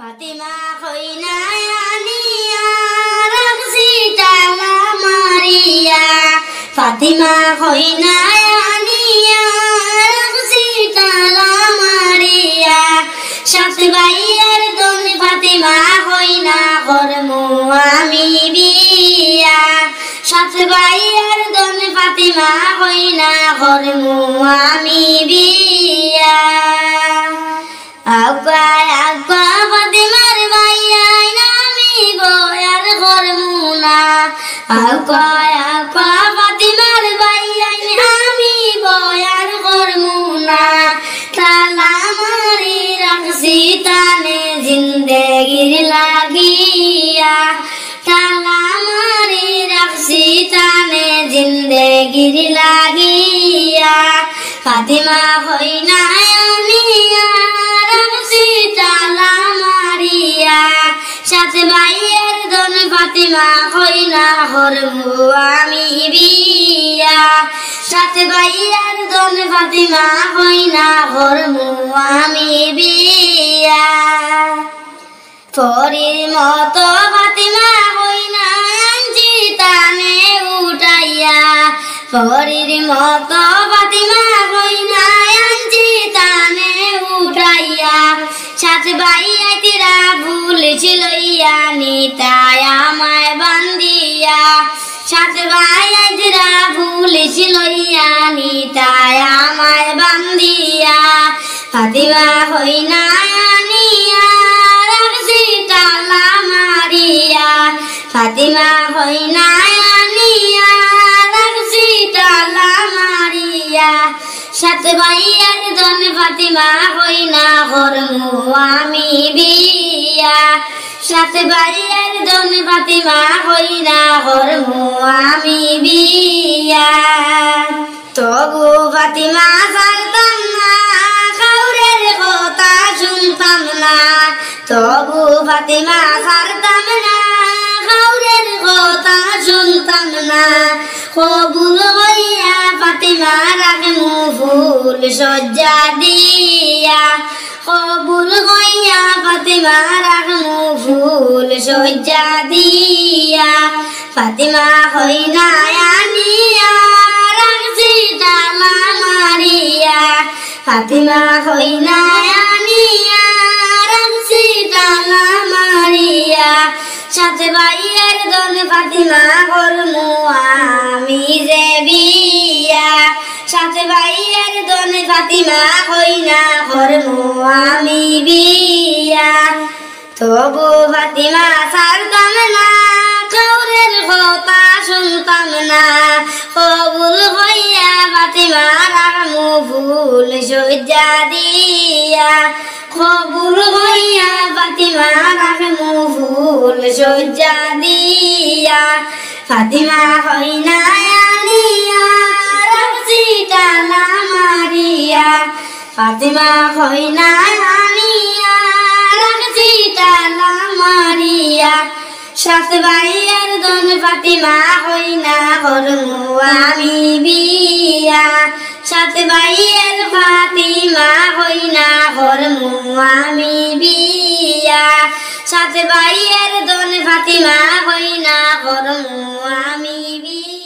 ফাতিমা কইনা আনিয়া রাখছি তালা মারিয়া ফাতিমা কইনা আনিয়া রাখছি তালা মারিয়া সাত ভাইয়ের দন ফাতিমা কইনা করমু আমি বিয়া সাত ভাইয়ের দন ফাতিমা কইনা করমু আমি বিয়া আব্বা আব্বা ফাতিমার ভাইয়াই নামি গোয়ার করমুনা আব্বা আব্বা ফাতিমার ভাইয়াই আমি গোয়ার করমুনা তালা মারি রাখছি তানে জিন্দেগির লাগিয়া তালা মারি রাখছি তানে জিন্দেগির লাগিয়া ফাতিমা কইনা আনিয়া সাত ভাইয়ের দন ফাতিমা কইনা করমু আমি বিয়া সাত ভাইয়ের দন ফাতিমা কইনা করমু আমি বিয়া পরীর মতো ফাতিমা কইনা আনছি তানে উঠাইয়া পরীর মতো ফাতিমা কইনা আনছি তানে উঠাইয়া সাত ভাইয়া তিরা ভুলেছিল নিতায় আমায় বান্দিয়া সাত ভাইয়া তিরা ভুলেছিল নিতায় আমায় বান্দিয়া ফাতিমা কইনা আনিয়া রাখছি তালা মারিয়া ফাতিমা কইনা আনিয়া রাখছি তালা মারিয়া সাত ভাইয়ার দন ফাতিমা কইনা করমু আমি বিয়া সাত ভাইয়ার দন ফাতিমা কইনা করমু আমি বিয়া তবু ফাতিমা ছাড়তাম না কাউরের কথা শুনতাম না তবু ফাতিমা ছাড়তাম না কাউরের কথা শুনতাম না কবুল হইয়া ফাতিমা রাখমু ফুল সজ্জা দিয়া কবুল হইয়া ফাতিমা রাখমু ফুল সজ্জা দিয়া ফাতিমা কইনা আনিয়া রাখছি তালা মারিয়া ফাতিমা কইনা আনিয়া রাখছি তালা মারিয়া সাত ভাইয়ের দন ফাতিমা করমু আমি যে বিয়া সাত ভাইয়ের দন ফাতিমা কইনা করমু আমি বিয়া তবু ফাতিমা ছাড়তাম না কাউরের কথা শুনতাম না কবুল হইয়া ফাতিমা রাখমু ফুল সজ্জা দিয়া কবুল হইয়া ফাতিমা রাখমু ফুল সজ্জা দিয়া ফাতিমা কইনা আনিয়া রাখছি তালা মারিয়া ফাতিমা কইনা আনিয়া রাখছি তালা মারিয়া সাত ভাইয়ের দন ফাতিমা কইনা করমু আমি বিয়া সাত ভাইয়ের ফাতিমা কইনা করমু আমি বিয়া সাত ভাইয়ের দন ফাতিমা কইনা করমু আমি বিয়া।